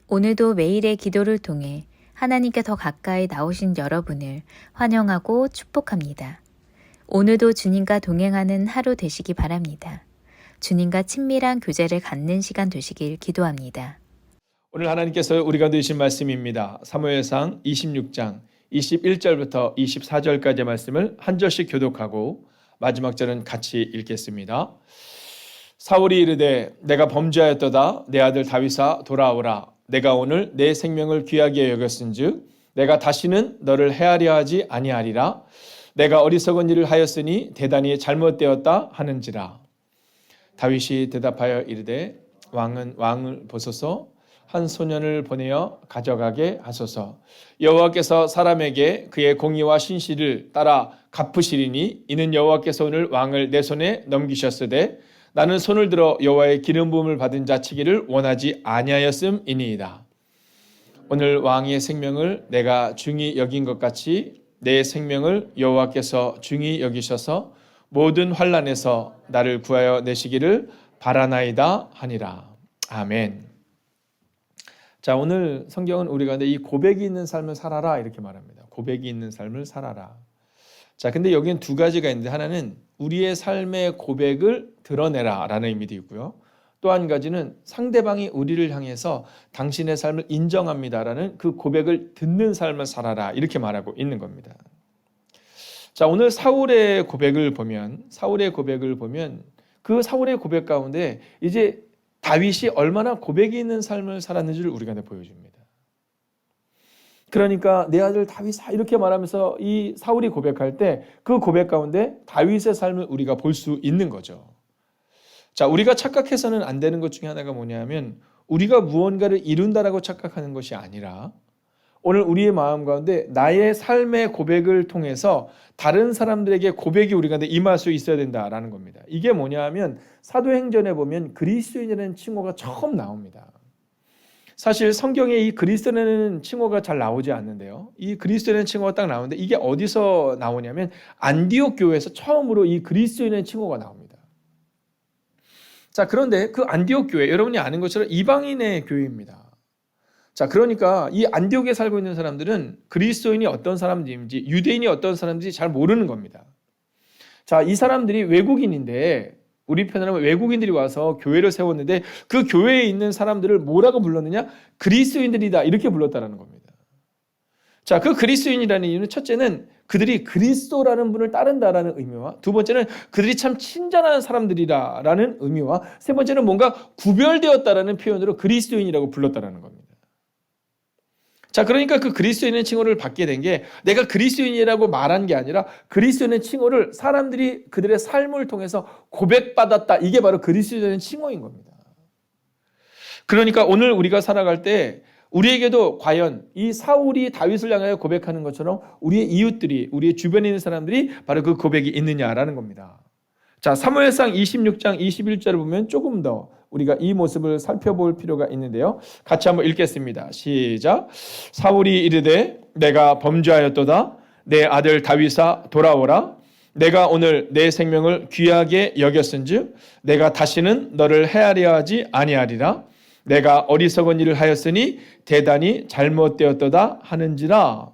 오늘도 매일의 기도를 통해 하나님께 더 가까이 나오신 여러분을 환영하고 축복합니다. 오늘도 주님과 동행하는 하루 되시기 바랍니다. 주님과 친밀한 교제를 갖는 시간 되시길 기도합니다. 오늘 하나님께서 우리 가운데 주신 말씀입니다. 사무엘상 26장 21절부터 24절까지의 말씀을 한 절씩 교독하고 마지막 절은 같이 읽겠습니다. 사울이 이르되 내가 범죄하였도다. 내 아들 다윗아 돌아오라. 내가 오늘 내 생명을 귀하게 여겼은즉 내가 다시는 너를 해하려 하지 아니하리라. 내가 어리석은 일을 하였으니 대단히 잘못되었다 하는지라. 다윗이 대답하여 이르되 왕을 보소서. 한 소년을 보내어 가져가게 하소서. 여호와께서 사람에게 그의 공의와 신실을 따라 갚으시리니 이는 여호와께서 오늘 왕을 내 손에 넘기셨으되 나는 손을 들어 여호와의 기름 부음을 받은 자 치기를 원하지 아니하였음이니이다. 오늘 왕의 생명을 내가 중히 여긴 것 같이 내 생명을 여호와께서 중히 여기셔서 모든 환난에서 나를 구하여 내시기를 바라나이다 하니라. 아멘. 자, 오늘 성경은 우리 가운데 이 고백이 있는 삶을 살아라 이렇게 말합니다. 고백이 있는 삶을 살아라. 자, 근데 여기는 두 가지가 있는데 하나는 우리의 삶의 고백을 드러내라 라는 의미도 있고요. 또 한 가지는 상대방이 우리를 향해서 당신의 삶을 인정합니다라는 그 고백을 듣는 삶을 살아라 이렇게 말하고 있는 겁니다. 자, 오늘 사울의 고백을 보면 그 사울의 고백 가운데 이제 다윗이 얼마나 고백이 있는 삶을 살았는지를 우리가 보여줍니다. 그러니까 내 아들 다윗아 이렇게 말하면서 이 사울이 고백할 때 그 고백 가운데 다윗의 삶을 우리가 볼 수 있는 거죠. 자, 우리가 착각해서는 안 되는 것 중에 하나가 뭐냐면 우리가 무언가를 이룬다라고 착각하는 것이 아니라 오늘 우리의 마음 가운데 나의 삶의 고백을 통해서 다른 사람들에게 고백이 우리 가운데 임할 수 있어야 된다라는 겁니다. 이게 뭐냐 하면 사도행전에 보면 그리스도인이라는 칭호가 처음 나옵니다. 사실 성경에 이 그리스도인이라는 칭호가 잘 나오지 않는데요. 이 그리스도인이라는 칭호가 딱 나오는데 이게 어디서 나오냐면 안디옥 교회에서 처음으로 이 그리스도인이라는 칭호가 나옵니다. 자, 그런데 그 안디옥 교회 여러분이 아는 것처럼 이방인의 교회입니다. 자, 그러니까 이 안디옥에 살고 있는 사람들은 그리스도인이 어떤 사람인지 유대인이 어떤 사람인지 잘 모르는 겁니다. 자, 이 사람들이 외국인인데 우리 편으로 하면 외국인들이 와서 교회를 세웠는데 그 교회에 있는 사람들을 뭐라고 불렀느냐? 그리스도인들이다 이렇게 불렀다는 겁니다. 자, 그 그리스도인이라는 이유는 첫째는 그들이 그리스도라는 분을 따른다라는 의미와 두 번째는 그들이 참 친절한 사람들이라는 의미와 세 번째는 뭔가 구별되었다라는 표현으로 그리스도인이라고 불렀다라는 겁니다. 자, 그러니까 그 그리스도인의 칭호를 받게 된 게 내가 그리스도인이라고 말한 게 아니라 그리스도인의 칭호를 사람들이 그들의 삶을 통해서 고백받았다. 이게 바로 그리스도인의 칭호인 겁니다. 그러니까 오늘 우리가 살아갈 때 우리에게도 과연 이 사울이 다윗을 향하여 고백하는 것처럼 우리의 이웃들이 우리의 주변에 있는 사람들이 바로 그 고백이 있느냐라는 겁니다. 자, 사무엘상 26장 21절을 보면 조금 더 우리가 이 모습을 살펴볼 필요가 있는데요. 같이 한번 읽겠습니다. 시작. 사울이 이르되 내가 범죄하였도다. 내 아들 다윗아 돌아오라. 내가 오늘 내 생명을 귀하게 여겼은즉 내가 다시는 너를 해하려 하지 아니하리라. 내가 어리석은 일을 하였으니 대단히 잘못되었도다 하는지라.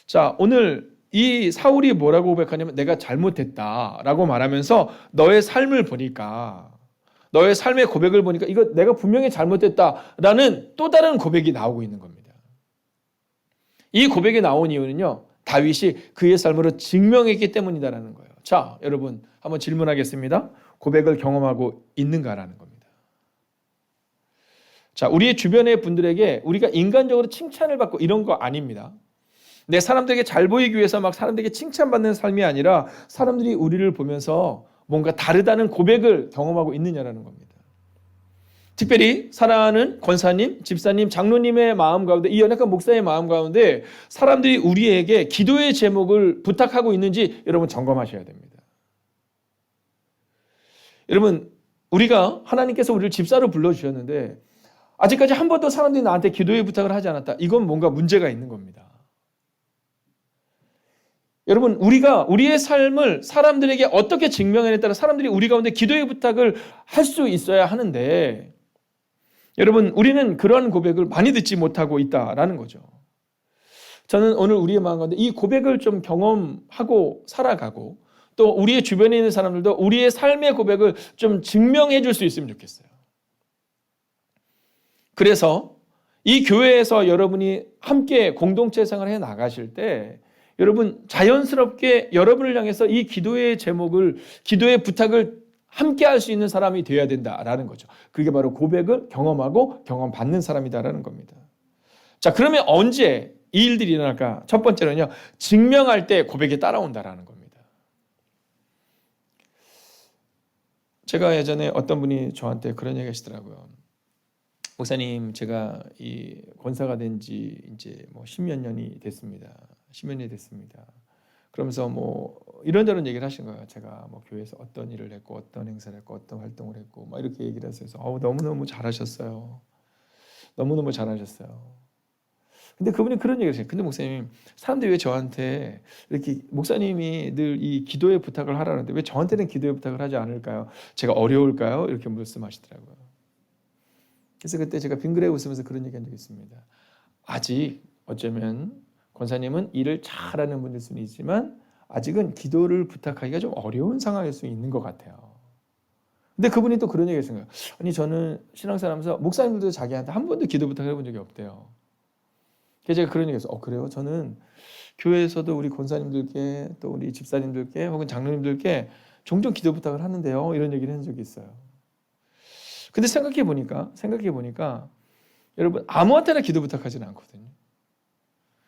자, 오늘 이 사울이 뭐라고 고백하냐면 내가 잘못했다라고 말하면서 너의 삶을 보니까 너의 삶의 고백을 보니까 이거 내가 분명히 잘못했다라는 또 다른 고백이 나오고 있는 겁니다. 이 고백이 나온 이유는요. 다윗이 그의 삶으로 증명했기 때문이다라는 거예요. 자, 여러분 한번 질문하겠습니다. 고백을 경험하고 있는가라는 겁니다. 자, 우리의 주변의 분들에게 우리가 인간적으로 칭찬을 받고 이런 거 아닙니다. 내 사람들에게 잘 보이기 위해서 막 사람들에게 칭찬받는 삶이 아니라 사람들이 우리를 보면서 뭔가 다르다는 고백을 경험하고 있느냐라는 겁니다. 특별히 사랑하는 권사님, 집사님, 장로님의 마음 가운데 이 연약한 목사의 마음 가운데 사람들이 우리에게 기도의 제목을 부탁하고 있는지 여러분 점검하셔야 됩니다. 여러분 우리가 하나님께서 우리를 집사로 불러주셨는데 아직까지 한 번도 사람들이 나한테 기도의 부탁을 하지 않았다. 이건 뭔가 문제가 있는 겁니다. 여러분 우리가 우리의 삶을 사람들에게 어떻게 증명하느냐에 따라 사람들이 우리 가운데 기도의 부탁을 할 수 있어야 하는데 여러분, 우리는 그런 고백을 많이 듣지 못하고 있다라는 거죠. 저는 오늘 우리의 마음 가운데 이 고백을 좀 경험하고 살아가고 또 우리의 주변에 있는 사람들도 우리의 삶의 고백을 좀 증명해 줄 수 있으면 좋겠어요. 그래서 이 교회에서 여러분이 함께 공동체 생활을 해 나가실 때 여러분 자연스럽게 여러분을 향해서 이 기도의 제목을, 기도의 부탁을 함께 할 수 있는 사람이 되어야 된다라는 거죠. 그게 바로 고백을 경험하고 경험받는 사람이다라는 겁니다. 자, 그러면 언제 이 일들이 일어날까? 첫 번째는요, 증명할 때 고백이 따라온다라는 겁니다. 제가 예전에 어떤 분이 저한테 그런 얘기 하시더라고요. 목사님, 제가 이 권사가 된 지 이제 뭐 10몇 년이 됐습니다. 10몇 년이 됐습니다. 그러면서 뭐 이런저런 얘기를 하신 거예요. 제가 뭐 교회에서 어떤 일을 했고 어떤 행사를 했고 어떤 활동을 했고 막 이렇게 얘기를 해서 너무너무 잘하셨어요. 너무너무 잘하셨어요. 근데 그분이 그런 얘기를 했어요. 근데 목사님, 사람들이 왜 저한테 이렇게 목사님이 늘 이 기도의 부탁을 하라는데 왜 저한테는 기도의 부탁을 하지 않을까요? 제가 어려울까요? 이렇게 말씀하시더라고요. 그래서 그때 제가 빙그레 웃으면서 그런 얘기 한 적이 있습니다. 아직 어쩌면 권사님은 일을 잘하는 분일 수는 있지만 아직은 기도를 부탁하기가 좀 어려운 상황일 수 있는 것 같아요. 근데 그분이 또 그런 얘기를 했어요. 아니, 저는 신앙생활하면서 목사님들도 자기한테 한 번도 기도 부탁을 해본 적이 없대요. 그래서 제가 그런 얘기했어요. 그래요? 저는 교회에서도 우리 권사님들께 또 우리 집사님들께 혹은 장로님들께 종종 기도 부탁을 하는데요. 이런 얘기를 한 적이 있어요. 근데 생각해 보니까 여러분 아무한테나 기도 부탁하지는 않거든요.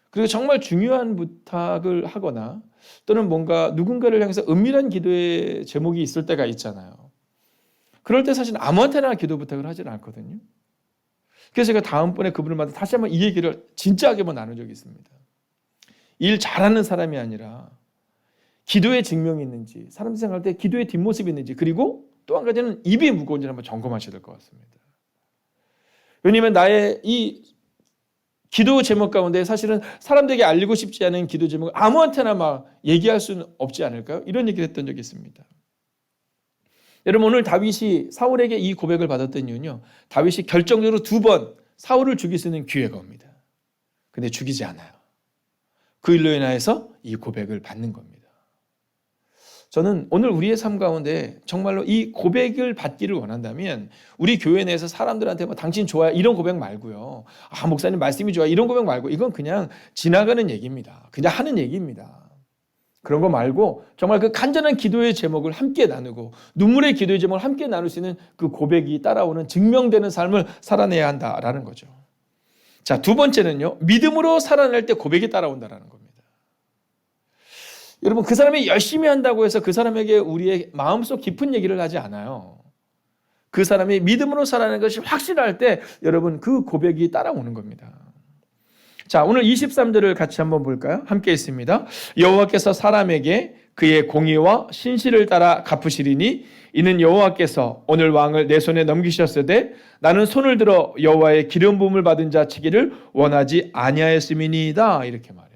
그리고 정말 중요한 부탁을 하거나 또는 뭔가 누군가를 향해서 은밀한 기도의 제목이 있을 때가 있잖아요. 그럴 때 사실 아무한테나 기도 부탁을 하지는 않거든요. 그래서 제가 다음번에 그분을 만나 다시 한번 이 얘기를 진지하게 한번 나눈 적이 있습니다. 일 잘하는 사람이 아니라 기도의 증명이 있는지, 사람 생각할 때 기도의 뒷모습이 있는지, 그리고 또 한 가지는 입이 무거운지 한번 점검하셔야 될 것 같습니다. 왜냐하면 나의 이 기도 제목 가운데 사실은 사람들에게 알리고 싶지 않은 기도 제목을 아무한테나 막 얘기할 수는 없지 않을까요? 이런 얘기를 했던 적이 있습니다. 여러분, 오늘 다윗이 사울에게 이 고백을 받았던 이유는요, 다윗이 결정적으로 2번 사울을 죽일 수 있는 기회가 옵니다. 근데 죽이지 않아요. 그 일로 인하여서 이 고백을 받는 겁니다. 저는 오늘 우리의 삶 가운데 정말로 이 고백을 받기를 원한다면 우리 교회 내에서 사람들한테 뭐 당신 좋아요 이런 고백 말고요. 목사님 말씀이 좋아요 이런 고백 말고, 이건 그냥 지나가는 얘기입니다. 그냥 하는 얘기입니다. 그런 거 말고 정말 그 간절한 기도의 제목을 함께 나누고 눈물의 기도의 제목을 함께 나눌 수 있는 그 고백이 따라오는 증명되는 삶을 살아내야 한다라는 거죠. 자, 2번째는요. 믿음으로 살아낼 때 고백이 따라온다라는 겁니다. 여러분, 그 사람이 열심히 한다고 해서 그 사람에게 우리의 마음속 깊은 얘기를 하지 않아요. 그 사람이 믿음으로 살아내는 것이 확실할 때 여러분 그 고백이 따라오는 겁니다. 자, 오늘 23절을 같이 한번 볼까요? 함께 있습니다. 여호와께서 사람에게 그의 공의와 신실을 따라 갚으시리니 이는 여호와께서 오늘 왕을 내 손에 넘기셨으되 나는 손을 들어 여호와의 기름 부음을 받은 자 치기를 원하지 아니하였음이니이다. 이렇게 말해요.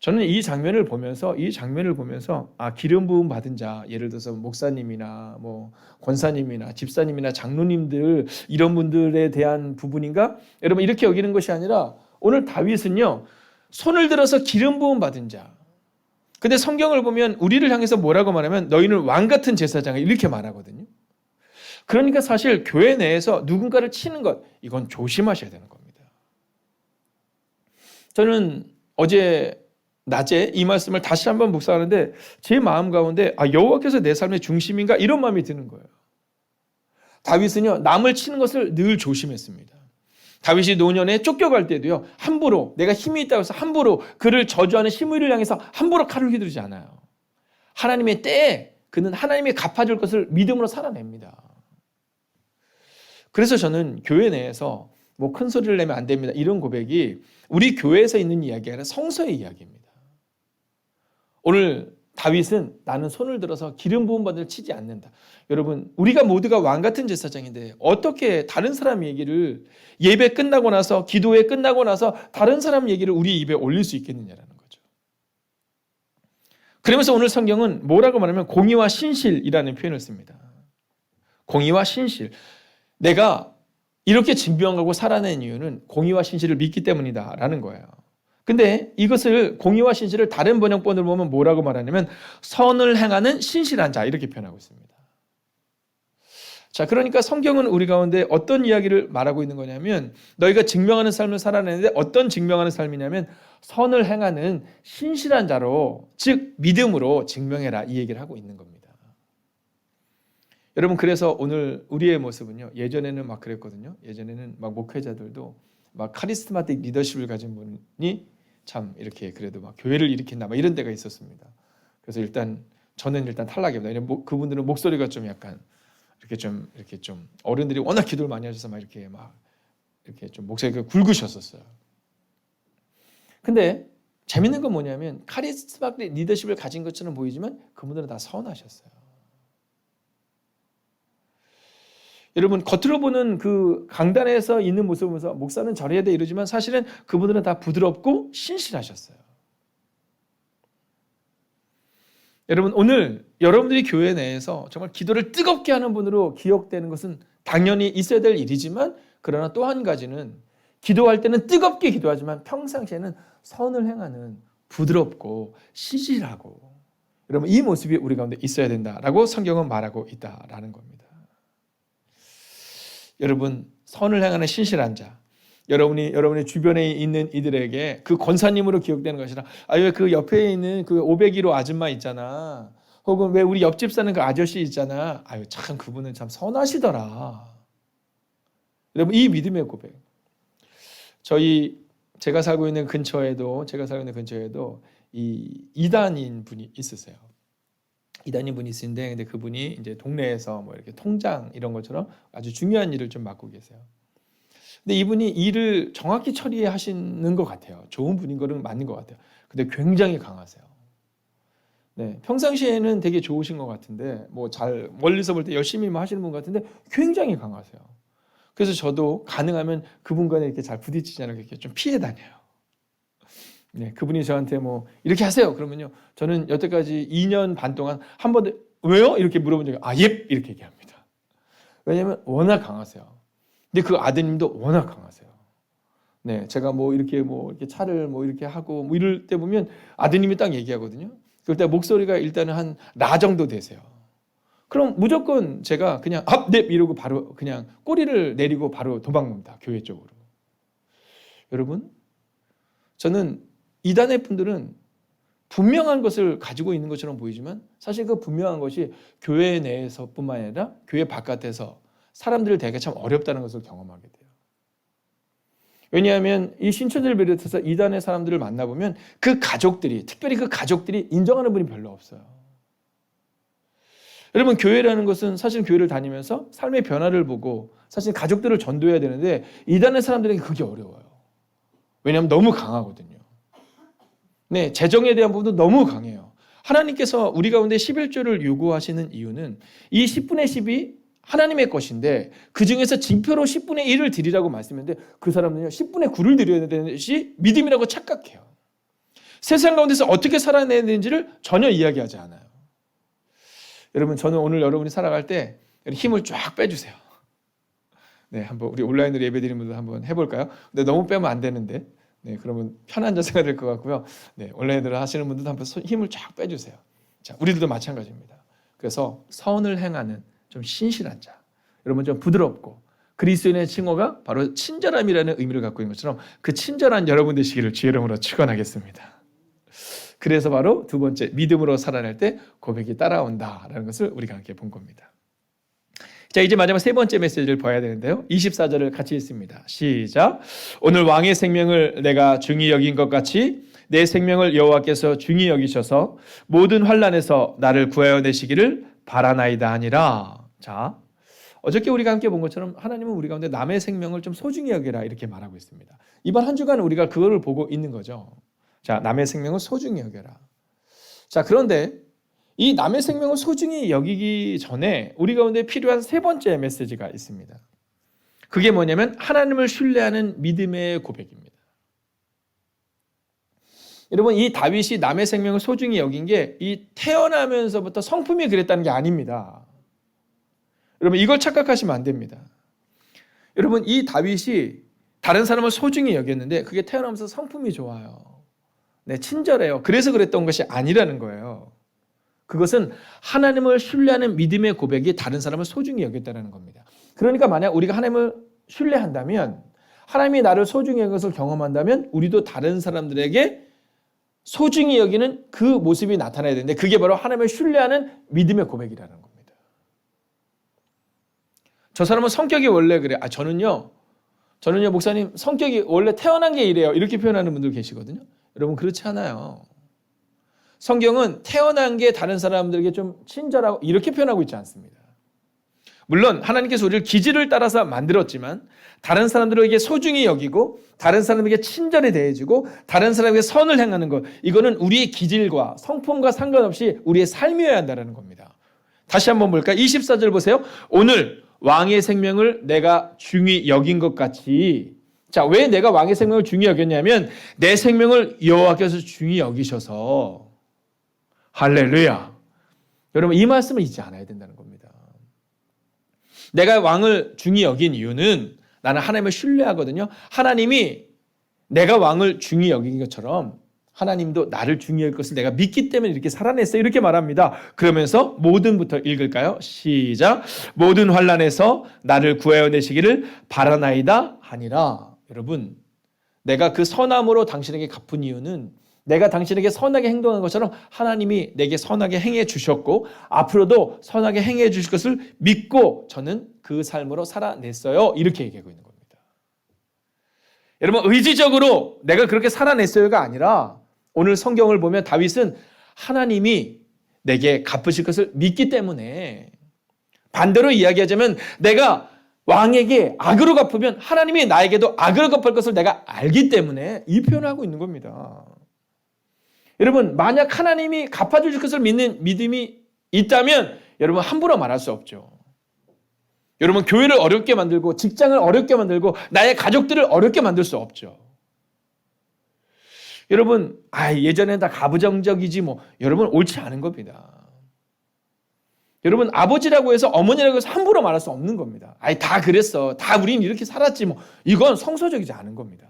저는 이 장면을 보면서 기름 부음 받은 자, 예를 들어서 목사님이나 뭐 권사님이나 집사님이나 장로님들 이런 분들에 대한 부분인가? 여러분, 이렇게 여기는 것이 아니라 오늘 다윗은요, 손을 들어서 기름 부음 받은 자. 근데 성경을 보면 우리를 향해서 뭐라고 말하면 너희는 왕 같은 제사장을 이렇게 말하거든요. 그러니까 사실 교회 내에서 누군가를 치는 것, 이건 조심하셔야 되는 겁니다. 저는 어제 낮에 이 말씀을 다시 한번 묵상하는데 제 마음 가운데 여호와께서 내 삶의 중심인가 이런 마음이 드는 거예요. 다윗은요, 남을 치는 것을 늘 조심했습니다. 다윗이 노년에 쫓겨갈 때도요, 함부로 내가 힘이 있다고 해서 함부로 그를 저주하는 시므이를 향해서 함부로 칼을 휘두르지 않아요. 하나님의 때에 그는 하나님이 갚아줄 것을 믿음으로 살아냅니다. 그래서 저는 교회 내에서 뭐 큰 소리를 내면 안 됩니다 이런 고백이 우리 교회에서 있는 이야기가 아니라 성서의 이야기입니다. 오늘 다윗은 나는 손을 들어서 기름 부음 받을 치지 않는다. 여러분, 우리가 모두가 왕 같은 제사장인데 어떻게 다른 사람 얘기를 예배 끝나고 나서 기도회 끝나고 나서 다른 사람 얘기를 우리 입에 올릴 수 있겠느냐라는 거죠. 그러면서 오늘 성경은 뭐라고 말하면 공의와 신실이라는 표현을 씁니다. 공의와 신실. 내가 이렇게 증명하고 살아낸 이유는 공의와 신실을 믿기 때문이다라는 거예요. 근데 이것을 공의와 신실을 다른 번역본으로 보면 뭐라고 말하냐면 선을 행하는 신실한 자 이렇게 표현하고 있습니다. 자, 그러니까 성경은 우리 가운데 어떤 이야기를 말하고 있는 거냐면 너희가 증명하는 삶을 살아내는데 어떤 증명하는 삶이냐면 선을 행하는 신실한 자로 즉 믿음으로 증명해라 이 얘기를 하고 있는 겁니다. 여러분 그래서 오늘 우리의 모습은요 예전에는 막 그랬거든요. 예전에는 막 목회자들도 막 카리스마틱 리더십을 가진 분이 참 이렇게 그래도 막 교회를 일으킨다 막 이런 데가 있었습니다. 그래서 저는 일단 탈락입니다. 왜냐면 그분들은 목소리가 좀 약간 이렇게 좀 어른들이 워낙 기도를 많이 하셔서 막 이렇게 좀 목소리가 굵으셨었어요. 근데 재밌는 건 뭐냐면 카리스마틱 리더십을 가진 것처럼 보이지만 그분들은 다 선하셨어요. 여러분 겉으로 보는 그 강단에서 있는 모습을 보면서 목사는 저래야 돼 이러지만 사실은 그분들은 다 부드럽고 신실하셨어요. 여러분 오늘 여러분들이 교회 내에서 정말 기도를 뜨겁게 하는 분으로 기억되는 것은 당연히 있어야 될 일이지만 그러나 또 한 가지는 기도할 때는 뜨겁게 기도하지만 평상시에는 선을 행하는 부드럽고 신실하고 여러분 이 모습이 우리 가운데 있어야 된다라고 성경은 말하고 있다라는 겁니다. 여러분 선을 행하는 신실한 자 여러분의 주변에 있는 이들에게 그 권사님으로 기억되는 것이라 왜 그 옆에 있는 그 501호 아줌마 있잖아 혹은 왜 우리 옆집 사는 그 아저씨 있잖아 참 그분은 참 선하시더라. 여러분 이 믿음의 고백 제가 살고 있는 근처에도 이 이단인 분이 있으세요. 이단인 분이 있는데 근데 그분이 이제 동네에서 뭐 이렇게 통장 이런 것처럼 아주 중요한 일을 좀 맡고 계세요. 근데 이분이 일을 정확히 처리하시는 것 같아요. 좋은 분인 거는 맞는 것 같아요. 근데 굉장히 강하세요. 네, 평상시에는 되게 좋으신 것 같은데 멀리서 볼 때 열심히 하시는 분 같은데 굉장히 강하세요. 그래서 저도 가능하면 그분과는 이렇게 잘 부딪히지 않고 이렇게 좀 피해 다녀요. 네, 그분이 저한테 이렇게 하세요. 그러면요, 저는 여태까지 2년 반 동안 한 번도 왜요? 이렇게 물어본 적이 예 이렇게 얘기합니다. 왜냐하면 워낙 강하세요. 근데 그 아드님도 워낙 강하세요. 네, 제가 이렇게 차를 이렇게 하고 이럴 때 보면 아드님이 딱 얘기하거든요. 그럴 때 목소리가 일단은 한 라 정도 되세요. 그럼 무조건 제가 그냥 네 이러고 바로 그냥 꼬리를 내리고 바로 도망갑니다. 교회 쪽으로. 여러분, 저는 이단의 분들은 분명한 것을 가지고 있는 것처럼 보이지만 사실 그 분명한 것이 교회 내에서뿐만 아니라 교회 바깥에서 사람들을 대하기 참 어렵다는 것을 경험하게 돼요. 왜냐하면 이 신천지를 비롯해서 이단의 사람들을 만나보면 특별히 그 가족들이 인정하는 분이 별로 없어요. 여러분 교회라는 것은 사실 교회를 다니면서 삶의 변화를 보고 사실 가족들을 전도해야 되는데 이단의 사람들에게 그게 어려워요. 왜냐하면 너무 강하거든요. 네, 재정에 대한 부분도 너무 강해요. 하나님께서 우리 가운데 11조를 요구하시는 이유는 이 10분의 10이 하나님의 것인데 그 중에서 징표로 10분의 1을 드리라고 말씀했는데 그 사람은요 10분의 9를 드려야 되는 것이 믿음이라고 착각해요. 세상 가운데서 어떻게 살아내야 되는지를 전혀 이야기하지 않아요. 여러분 저는 오늘 여러분이 살아갈 때 힘을 쫙 빼주세요. 네, 한번 우리 온라인으로 예배드리는 분들 한번 해볼까요? 근데 너무 빼면 안 되는데 네, 그러면 편한 자세가 될 것 같고요. 네, 온라인으로 하시는 분들도 한번 힘을 쫙 빼주세요. 자, 우리들도 마찬가지입니다. 그래서 선을 행하는 좀 신실한 자, 여러분 좀 부드럽고 그리스도인의 칭호가 바로 친절함이라는 의미를 갖고 있는 것처럼 그 친절한 여러분 되시기를 주의 이름으로 축원하겠습니다. 그래서 바로 두 번째 믿음으로 살아낼 때 고백이 따라온다라는 것을 우리가 함께 본 겁니다. 자, 이제 마지막 세 번째 메시지를 봐야 되는데요. 24절을 같이 읽습니다. 시작. 오늘 왕의 생명을 내가 중히 여긴 것 같이 내 생명을 여호와께서 중히 여기셔서 모든 환난에서 나를 구하여 내시기를 바라나이다 하니라. 자, 어저께 우리가 함께 본 것처럼 하나님은 우리 가운데 남의 생명을 좀 소중히 여기라 이렇게 말하고 있습니다. 이번 한 주간 우리가 그거를 보고 있는 거죠. 자, 남의 생명을 소중히 여겨라. 자, 그런데 이 남의 생명을 소중히 여기기 전에 우리 가운데 필요한 세 번째 메시지가 있습니다. 그게 뭐냐면 하나님을 신뢰하는 믿음의 고백입니다. 여러분 이 다윗이 남의 생명을 소중히 여긴 게 이 태어나면서부터 성품이 그랬다는 게 아닙니다. 여러분 이걸 착각하시면 안 됩니다. 여러분, 이 다윗이 다른 사람을 소중히 여겼는데 그게 태어나면서 성품이 좋아요. 네, 친절해요. 그래서 그랬던 것이 아니라는 거예요. 그것은 하나님을 신뢰하는 믿음의 고백이 다른 사람을 소중히 여겼다는 겁니다. 그러니까 만약 우리가 하나님을 신뢰한다면, 하나님이 나를 소중히 여긴 것을 경험한다면 우리도 다른 사람들에게 소중히 여기는 그 모습이 나타나야 되는데, 그게 바로 하나님을 신뢰하는 믿음의 고백이라는 겁니다. 저 사람은 성격이 원래 그래. 저는요 목사님 성격이 원래 태어난 게 이래요. 이렇게 표현하는 분들 계시거든요. 여러분, 그렇지 않아요. 성경은 태어난 게 다른 사람들에게 좀 친절하고 이렇게 표현하고 있지 않습니다. 물론 하나님께서 우리를 기질을 따라서 만들었지만 다른 사람들에게 소중히 여기고 다른 사람에게 친절히 대해주고 다른 사람에게 선을 행하는 것, 이거는 우리의 기질과 성품과 상관없이 우리의 삶이어야 한다는 겁니다. 다시 한번 볼까요? 24절 보세요. 오늘 왕의 생명을 내가 중히 여긴 것 같이. 자, 왜 내가 왕의 생명을 중히 여겼냐면 내 생명을 여호와께서 중히 여기셔서. 할렐루야. 여러분, 이 말씀을 잊지 않아야 된다는 겁니다. 내가 왕을 중히 여긴 이유는 나는 하나님을 신뢰하거든요. 하나님이 내가 왕을 중히 여긴 것처럼 하나님도 나를 중히 여길 것을 내가 믿기 때문에 이렇게 살아냈어요. 이렇게 말합니다. 그러면서 모든부터 읽을까요? 시작. 모든 환난에서 나를 구하여 내시기를 바라나이다 하니라. 여러분, 내가 그 선함으로 당신에게 갚은 이유는 내가 당신에게 선하게 행동한 것처럼 하나님이 내게 선하게 행해 주셨고 앞으로도 선하게 행해 주실 것을 믿고 저는 그 삶으로 살아냈어요. 이렇게 얘기하고 있는 겁니다. 여러분, 의지적으로 내가 그렇게 살아냈어요가 아니라 오늘 성경을 보면 다윗은 하나님이 내게 갚으실 것을 믿기 때문에, 반대로 이야기하자면 내가 왕에게 악으로 갚으면 하나님이 나에게도 악으로 갚을 것을 내가 알기 때문에 이 표현을 하고 있는 겁니다. 여러분, 만약 하나님이 갚아주실 것을 믿는 믿음이 있다면 여러분 함부로 말할 수 없죠. 여러분, 교회를 어렵게 만들고 직장을 어렵게 만들고 나의 가족들을 어렵게 만들 수 없죠. 여러분, 예전엔 다 가부장적이지 뭐. 여러분, 옳지 않은 겁니다. 여러분, 아버지라고 해서 어머니라고 해서 함부로 말할 수 없는 겁니다. 다 그랬어. 다 우린 이렇게 살았지 뭐. 이건 성서적이지 않은 겁니다.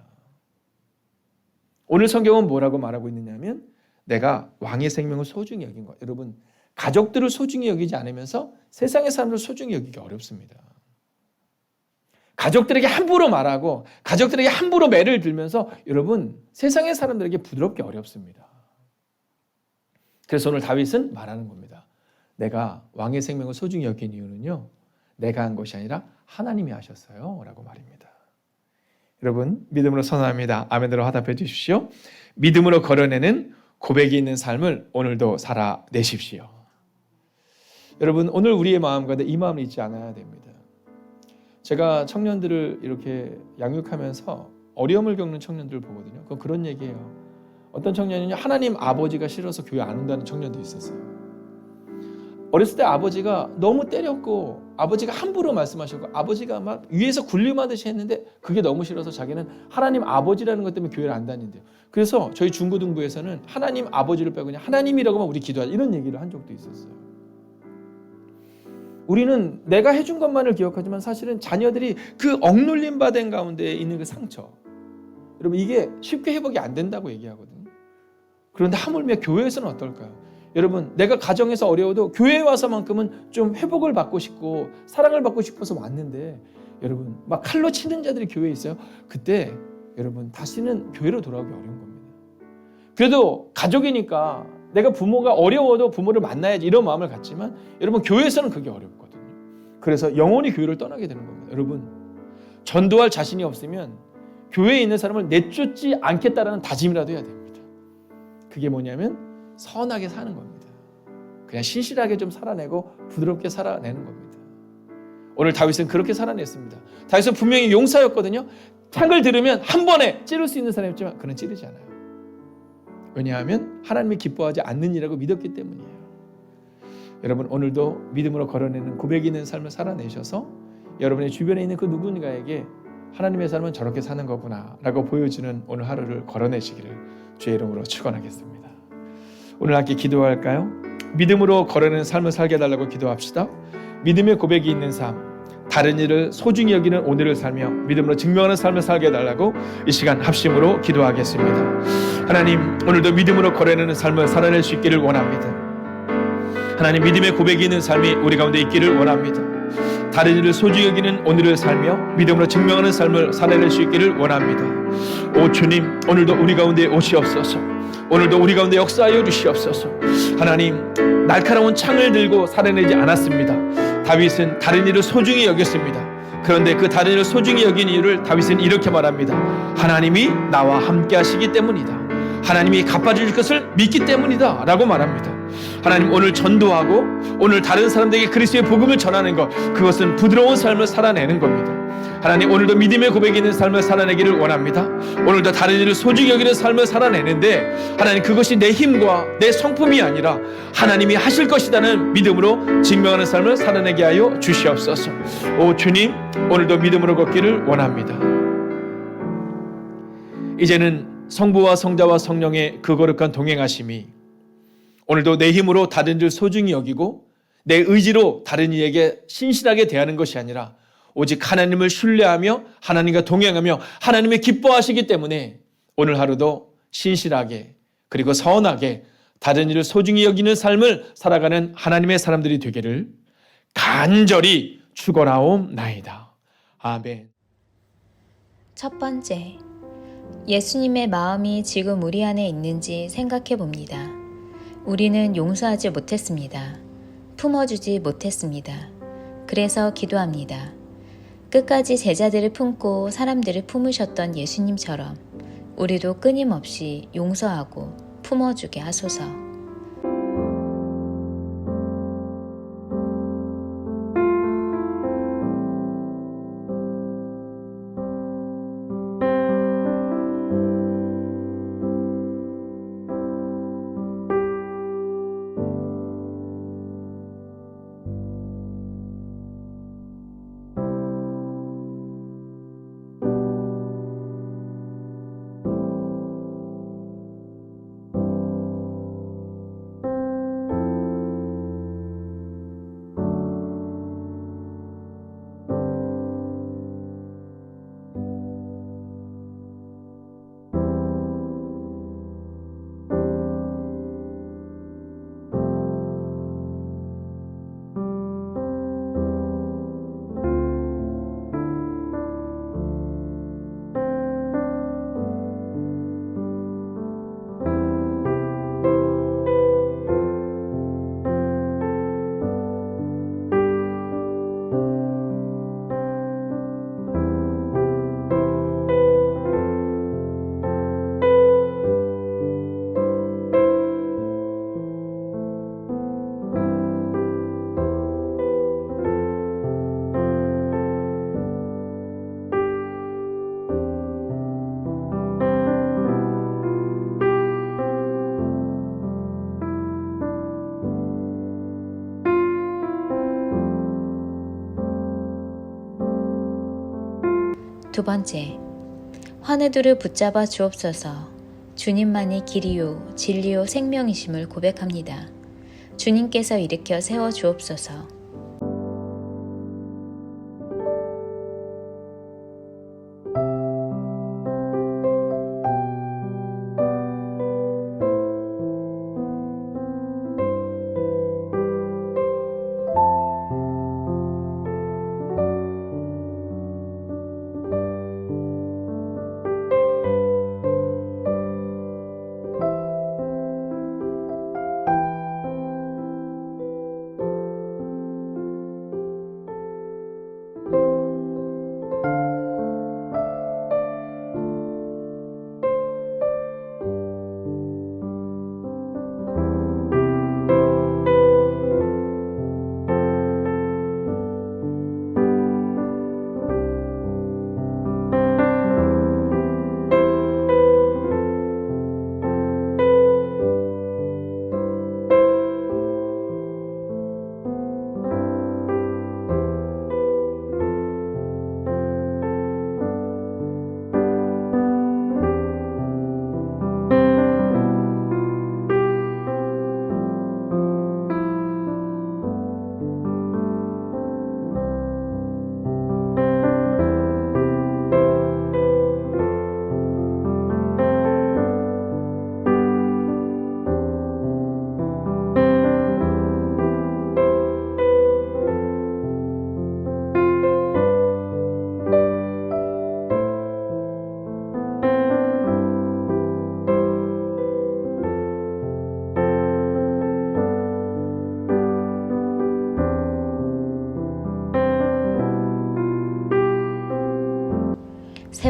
오늘 성경은 뭐라고 말하고 있느냐면 내가 왕의 생명을 소중히 여긴 것. 여러분, 가족들을 소중히 여기지 않으면서 세상의 사람들을 소중히 여기기 어렵습니다. 가족들에게 함부로 말하고 가족들에게 함부로 매를 들면서 여러분, 세상의 사람들에게 부드럽게 어렵습니다. 그래서 오늘 다윗은 말하는 겁니다. 내가 왕의 생명을 소중히 여긴 이유는요, 내가 한 것이 아니라 하나님이 하셨어요 라고 말입니다. 여러분, 믿음으로 선언합니다. 아멘으로 화답해 주십시오. 믿음으로 걸어내는 고백이 있는 삶을 오늘도 살아내십시오. 여러분, 오늘 우리의 마음 가운데 이 마음을 잊지 않아야 됩니다. 제가 청년들을 이렇게 양육하면서 어려움을 겪는 청년들을 보거든요. 그건 그런 얘기예요. 어떤 청년은요, 하나님 아버지가 싫어서 교회 안 온다는 청년도 있었어요. 어렸을 때 아버지가 너무 때렸고 아버지가 함부로 말씀하셨고 아버지가 막 위에서 군림하듯이 했는데 그게 너무 싫어서 자기는 하나님 아버지라는 것 때문에 교회를 안 다닌대요. 그래서 저희 중고등부에서는 하나님 아버지를 빼고 그냥 하나님이라고만 우리 기도하자 이런 얘기를 한 적도 있었어요. 우리는 내가 해준 것만을 기억하지만 사실은 자녀들이 그 억눌림 받은 가운데 있는 그 상처, 여러분, 이게 쉽게 회복이 안 된다고 얘기하거든요. 그런데 하물며 교회에서는 어떨까요? 여러분, 내가 가정에서 어려워도 교회에 와서만큼은 좀 회복을 받고 싶고 사랑을 받고 싶어서 왔는데 여러분, 막 칼로 치는 자들이 교회에 있어요. 그때 여러분 다시는 교회로 돌아오기 어려운 겁니다. 그래도 가족이니까 내가 부모가 어려워도 부모를 만나야지 이런 마음을 갖지만 여러분, 교회에서는 그게 어렵거든요. 그래서 영원히 교회를 떠나게 되는 겁니다. 여러분, 전도할 자신이 없으면 교회에 있는 사람을 내쫓지 않겠다라는 다짐이라도 해야 됩니다. 그게 뭐냐면 선하게 사는 겁니다. 그냥 신실하게 좀 살아내고 부드럽게 살아내는 겁니다. 오늘 다윗은 그렇게 살아냈습니다. 다윗은 분명히 용사였거든요. 창을 들으면 한 번에 찌를 수 있는 사람이었지만 그는 찌르지 않아요. 왜냐하면 하나님이 기뻐하지 않는 이라고 믿었기 때문이에요. 여러분, 오늘도 믿음으로 걸어내는 고백이 있는 삶을 살아내셔서 여러분의 주변에 있는 그 누군가에게 하나님의 삶은 저렇게 사는 거구나 라고 보여주는 오늘 하루를 걸어내시기를 주의 이름으로 축원하겠습니다. 오늘 함께 기도할까요? 믿음으로 걸어내는 삶을 살게 해달라고 기도합시다. 믿음의 고백이 있는 삶, 다른 일을 소중히 여기는 오늘을 살며 믿음으로 증명하는 삶을 살게 해달라고 이 시간 합심으로 기도하겠습니다. 하나님, 오늘도 믿음으로 걸어내는 삶을 살아낼 수 있기를 원합니다. 하나님, 믿음의 고백이 있는 삶이 우리 가운데 있기를 원합니다. 다른 일을 소중히 여기는 오늘을 살며 믿음으로 증명하는 삶을 살아낼 수 있기를 원합니다. 오 주님, 오늘도 우리 가운데 오시옵소서. 오늘도 우리 가운데 역사하여 주시옵소서. 하나님, 날카로운 창을 들고 살아내지 않았습니다. 다윗은 다른 일을 소중히 여겼습니다. 그런데 그 다른 일을 소중히 여긴 이유를 다윗은 이렇게 말합니다. 하나님이 나와 함께 하시기 때문이다. 하나님이 갚아주실 것을 믿기 때문이다 라고 말합니다. 하나님, 오늘 전도하고 오늘 다른 사람들에게 그리스도의 복음을 전하는 것, 그것은 부드러운 삶을 살아내는 겁니다. 하나님, 오늘도 믿음의 고백이 있는 삶을 살아내기를 원합니다. 오늘도 다른 일을 소중히 여기는 삶을 살아내는데 하나님, 그것이 내 힘과 내 성품이 아니라 하나님이 하실 것이라는 믿음으로 증명하는 삶을 살아내게 하여 주시옵소서. 오 주님, 오늘도 믿음으로 걷기를 원합니다. 이제는 성부와 성자와 성령의 그 거룩한 동행하심이 오늘도 내 힘으로 다른 일을 소중히 여기고 내 의지로 다른 이에게 신실하게 대하는 것이 아니라 오직 하나님을 신뢰하며 하나님과 동행하며 하나님이 기뻐하시기 때문에 오늘 하루도 신실하게 그리고 선하게 다른 일을 소중히 여기는 삶을 살아가는 하나님의 사람들이 되기를 간절히 축원하옵나이다. 아멘. 첫 번째, 예수님의 마음이 지금 우리 안에 있는지 생각해 봅니다. 우리는 용서하지 못했습니다. 품어주지 못했습니다. 그래서 기도합니다. 끝까지 제자들을 품고 사람들을 품으셨던 예수님처럼 우리도 끊임없이 용서하고 품어주게 하소서. 두 번째, 환우들을 붙잡아 주옵소서. 주님만이 길이요 진리요 생명이심을 고백합니다. 주님께서 일으켜 세워 주옵소서.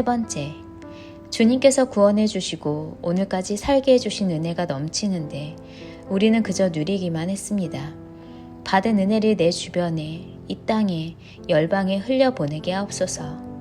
세 번째, 주님께서 구원해 주시고 오늘까지 살게 해 주신 은혜가 넘치는데 우리는 그저 누리기만 했습니다. 받은 은혜를 내 주변에, 이 땅에, 열방에 흘려보내게 하옵소서.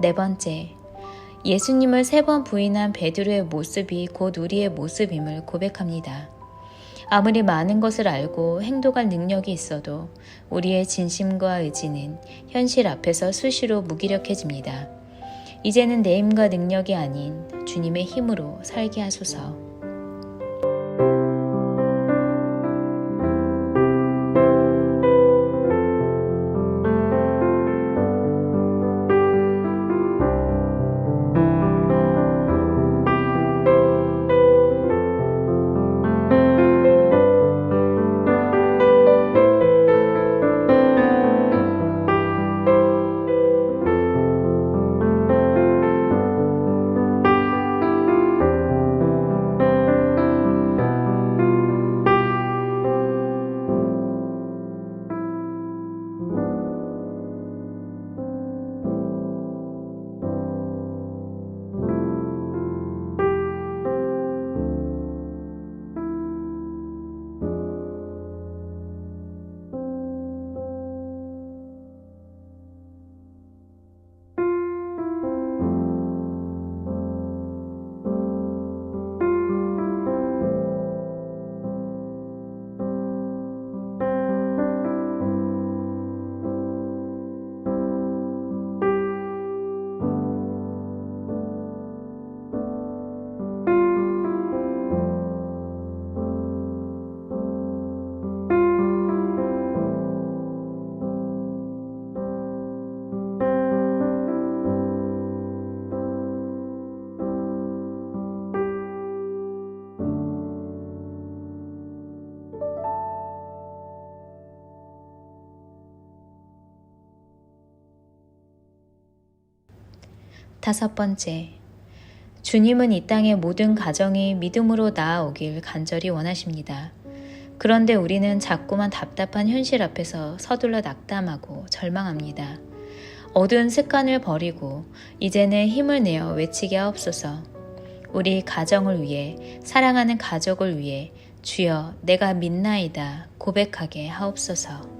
네 번째, 예수님을 3번 부인한 베드로의 모습이 곧 우리의 모습임을 고백합니다. 아무리 많은 것을 알고 행동할 능력이 있어도 우리의 진심과 의지는 현실 앞에서 수시로 무기력해집니다. 이제는 내 힘과 능력이 아닌 주님의 힘으로 살게 하소서. 다섯 번째, 주님은 이 땅의 모든 가정이 믿음으로 나아오길 간절히 원하십니다. 그런데 우리는 자꾸만 답답한 현실 앞에서 서둘러 낙담하고 절망합니다. 어두운 습관을 버리고 이제는 힘을 내어 외치게 하옵소서. 우리 가정을 위해, 사랑하는 가족을 위해 주여 내가 믿나이다 고백하게 하옵소서.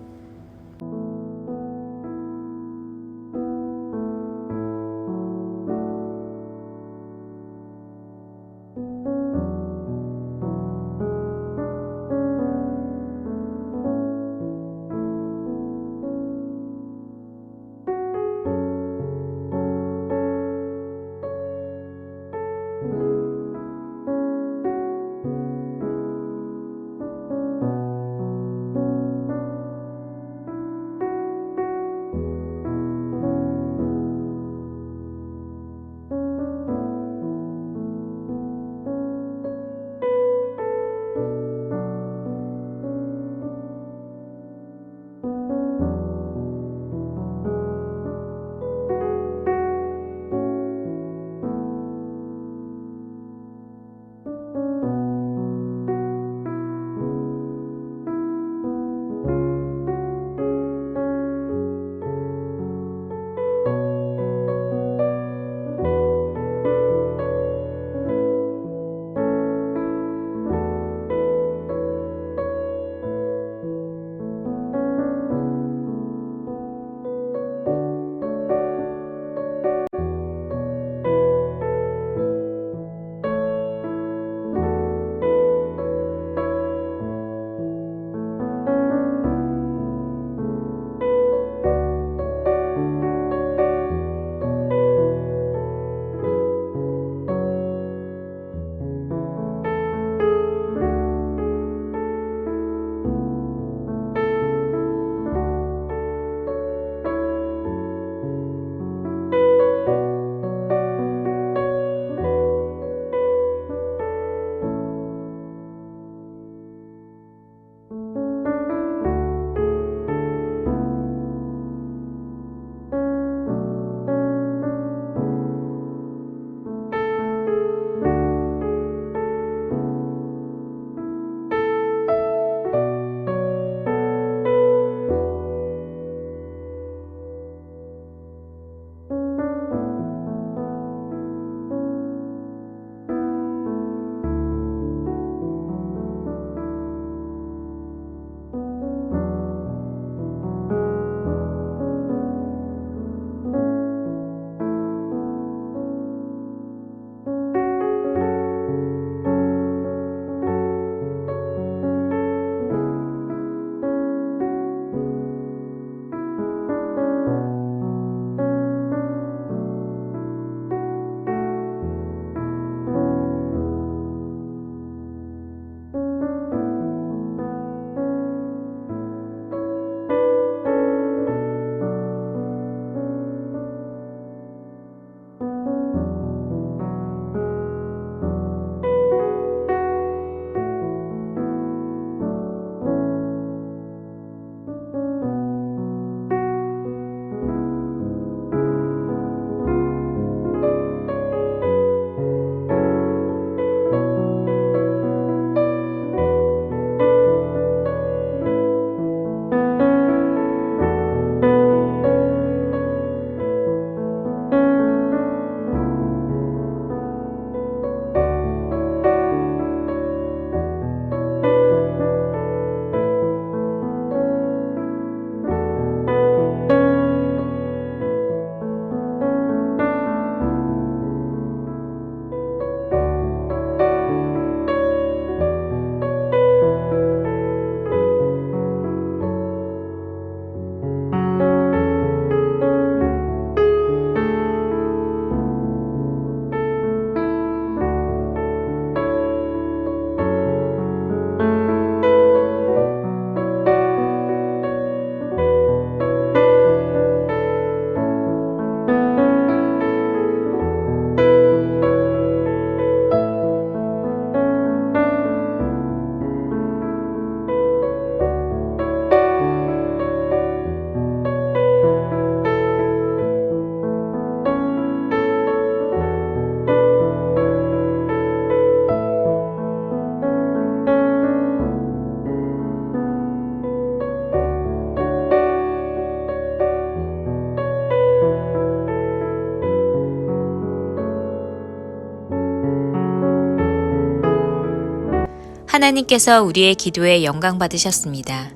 하나님께서 우리의 기도에 영광 받으셨습니다.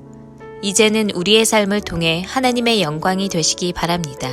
이제는 우리의 삶을 통해 하나님의 영광이 되시기 바랍니다.